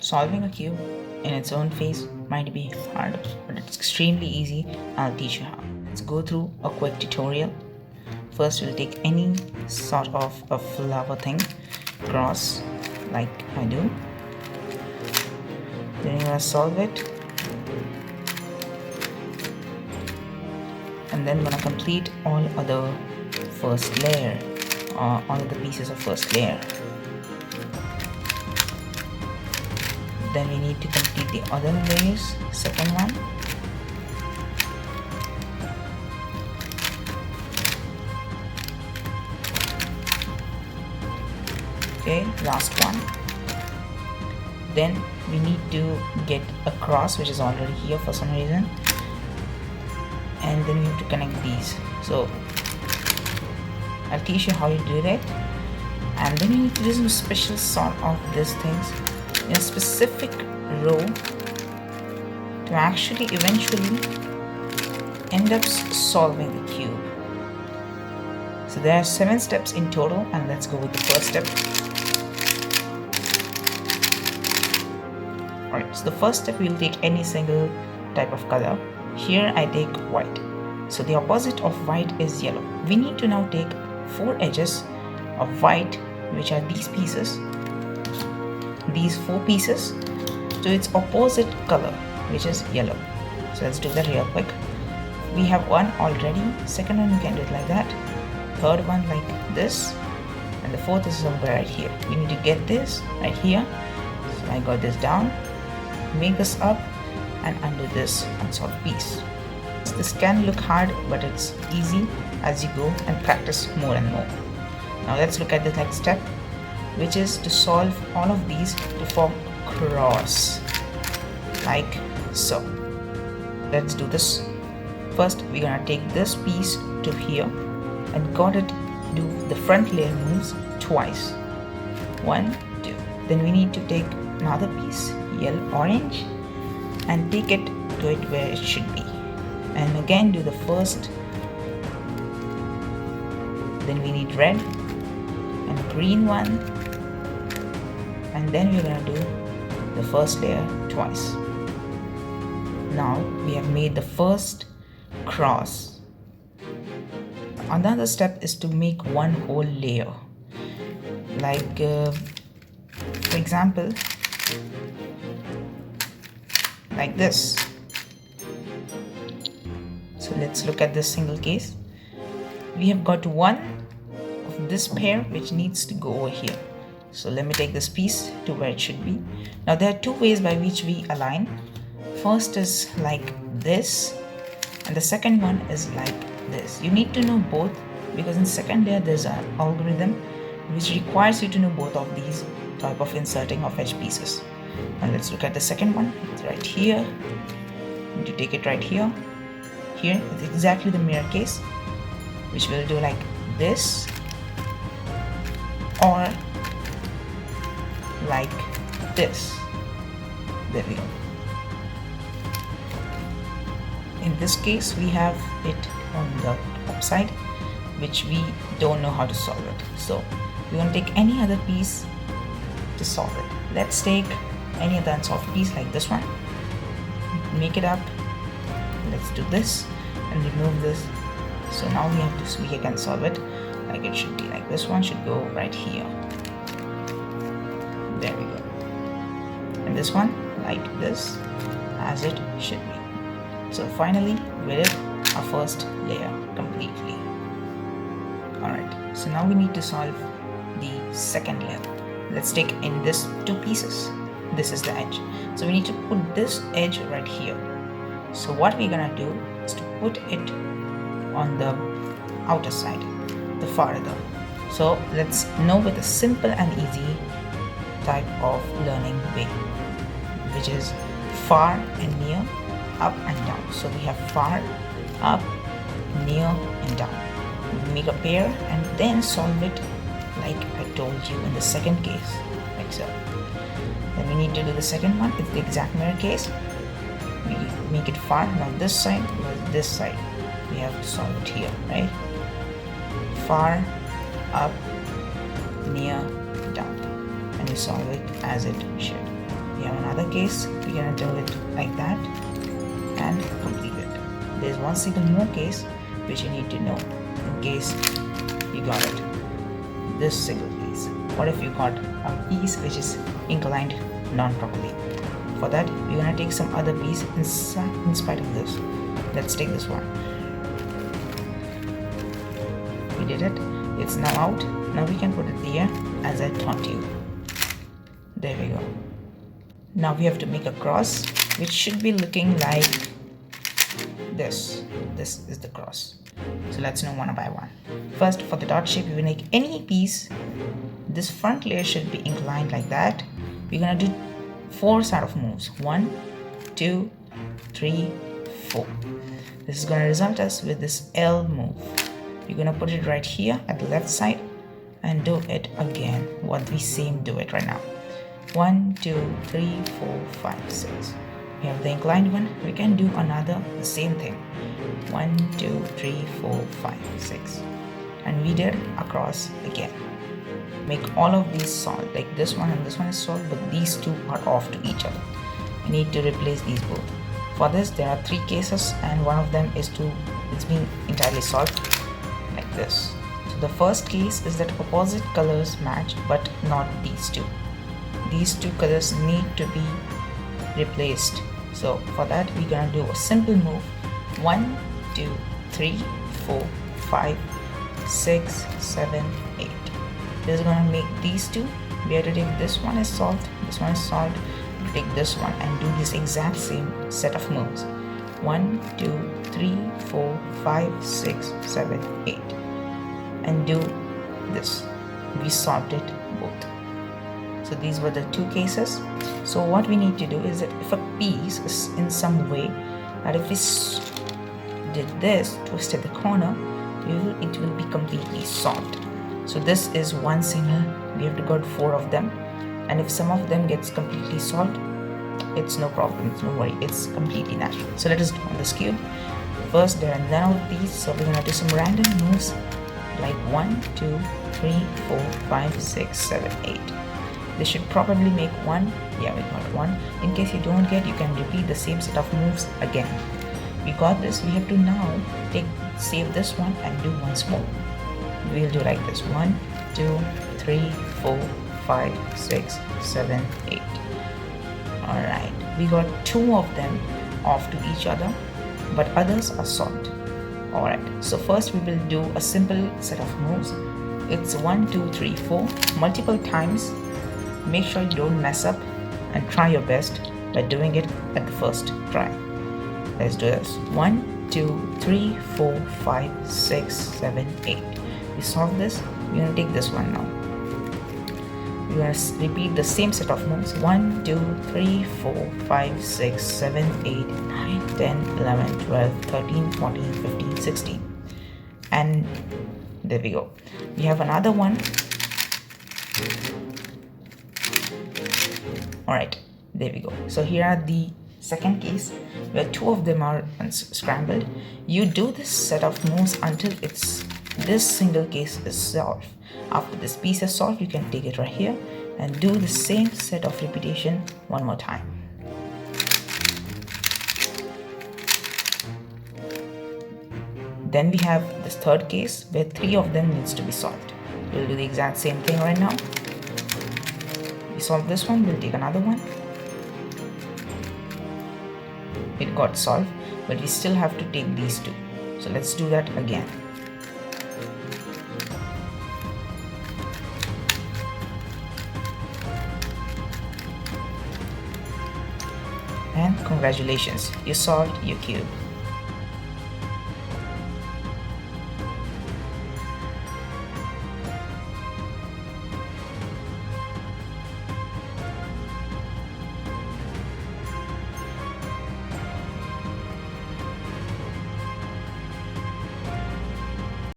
Solving a cube in its own phase might be hard, but it's extremely easy. I'll teach you how. Let's go through a quick tutorial. First, we'll take any sort of a flower thing, cross like I do. Then you're gonna solve it, and then gonna complete all other first layer, or all of the pieces of first layer. Then we need to complete the other layers, second one. Okay, last one. Then we need to get a cross which is already here for some reason, and then we have to connect these. So I'll teach you how you do that, and then you need to do some special sort of these things in a specific row to actually eventually end up solving the cube. So there are 7 steps in total, and let's go with the first step. Alright, so the first step, we'll take any single type of color. Here I take white. So the opposite of white is yellow. We need to now take 4 edges of white, which are these pieces, these 4 pieces, to its opposite color, which is yellow. So let's do that real quick. We have one already, second one we can do it like that, third one like this, and the fourth is somewhere right here. We need to get this right here. So I got this down, make this up, and undo this unsolved piece. This can look hard, but it's easy as you go and practice more and more. Now let's look at the next step, which is to solve all of these to form a cross, like so. Let's do this. First, we're gonna take this piece to here and got it, do the front layer moves twice. 1, 2. Then we need to take another piece, yellow, orange, and take it to it where it should be. And again do the first. Then we need red and green one. And then we're gonna do the first layer twice. Now we have made the first cross. Another step is to make one whole layer. Like for example, like this. So let's look at this single case. We have got one of this pair which needs to go over here. So let me take this piece to where it should be. Now there are 2 ways by which we align. First is like this, and the second one is like this. You need to know both, because in second layer there's an algorithm which requires you to know both of these type of inserting of edge pieces. Now let's look at the second one. It's right here. You need to take it right here. Here it's exactly the mirror case, which we'll do like this, or like this. There we go. In this case, we have it on the upside, which we don't know how to solve it. So we're going to take any other piece to solve it. Let's take any other unsolved piece like this one, make it up. Let's do this and remove this. So now we have to, we can solve it like it should be. Like this one should go right here. There we go. And this one like this, as it should be. So finally we did our first layer completely. Alright, so now we need to solve the second layer. Let's take in this 2 pieces. This is the edge. So we need to put this edge right here. So what we're gonna do is to put it on the outer side, the farther. So let's know with a simple and easy type of learning way, which is far and near, up and down. So we have far, up, near and down. We make a pair and then solve it like I told you in the second case, like so. Then we need to do the second one. It's the exact mirror case. We make it far, now this side was this side. We have to solve it here, right? Far, up, near, down. And we solve it as it should. We we have another case. We're gonna do it like that and complete it. There's one single more case which you need to know in case you got it. This single piece. What if you got a piece which is inclined non-properly? For that, we're gonna take some other piece in spite of this. Let's take this one. We did it. It's now out. Now we can put it here as I taught you. There we go. Now we have to make a cross which should be looking like this. This is the cross. So let's know one by one. First, for the dot shape, we will make any piece. This front layer should be inclined like that. We're gonna do 4 sort of moves. 1, 2, 3, 4. This is gonna result us with this L move. You're gonna put it right here at the left side and do it again. What we same do it right now. 1, 2, 3, 4, 5, 6. We have the inclined one. We can do another the same thing. 1, 2, 3, 4, 5, 6. And we did across again. Make all of these solid. Like this one and this one is solid, but these two are off to each other. We need to replace these both. For this, there are 3 cases, and one of them is it's being entirely solved like this. So the first case is that opposite colors match, but not these two. These 2 colors need to be replaced. So for that, we're gonna do a simple move. 1, 2, 3, 4, 5, 6, 7, 8. This is gonna make these 2. We have to take this one is solved, this one is solved. We take this one and do this exact same set of moves. 1, 2, 3, 4, 5, 6, 7, 8. And do this. We solved it both. So these were the 2 cases. So what we need to do is that if a piece is in some way that if we did this, twisted the corner, it will be completely solved. So this is one single. We have to got 4 of them, and if some of them gets completely solved, it's no problem, it's no worry, it's completely natural. So let us do on this cube. First, there are none of these, so we're gonna do some random moves like 1, 2, 3, 4, 5, 6, 7, 8. This should probably make 1. Yeah, we got 1. In case you don't get, you can repeat the same set of moves again. We got this. We have to now save this one and do once more. We'll do like this. 1, 2, 3, 4, 5, 6, 7, 8. Alright, we got 2 of them off to each other, but others are solved. Alright, so first we will do a simple set of moves. It's 1, 2, 3, 4 multiple times. Make sure you don't mess up and try your best by doing it at the first try. Let's do this. 1, 2, 3, 4, 5, 6, 7, 8. We solve this. We're going to take this one now. We're going to repeat the same set of moves. 1, 2, 3, 4, 5, 6, 7, 8, 9, 10, 11, 12, 13, 14, 15, 16. And there we go. We have another one. Alright, there we go. So here are the second case where 2 of them are scrambled. You do this set of moves until this single case is solved. After this piece is solved, you can take it right here and do the same set of repetition one more time. Then we have this third case where 3 of them needs to be solved. We'll do the exact same thing right now. We solve this one, we'll take another one. It got solved, but we still have to take these 2. So let's do that again. And congratulations, you solved your cube.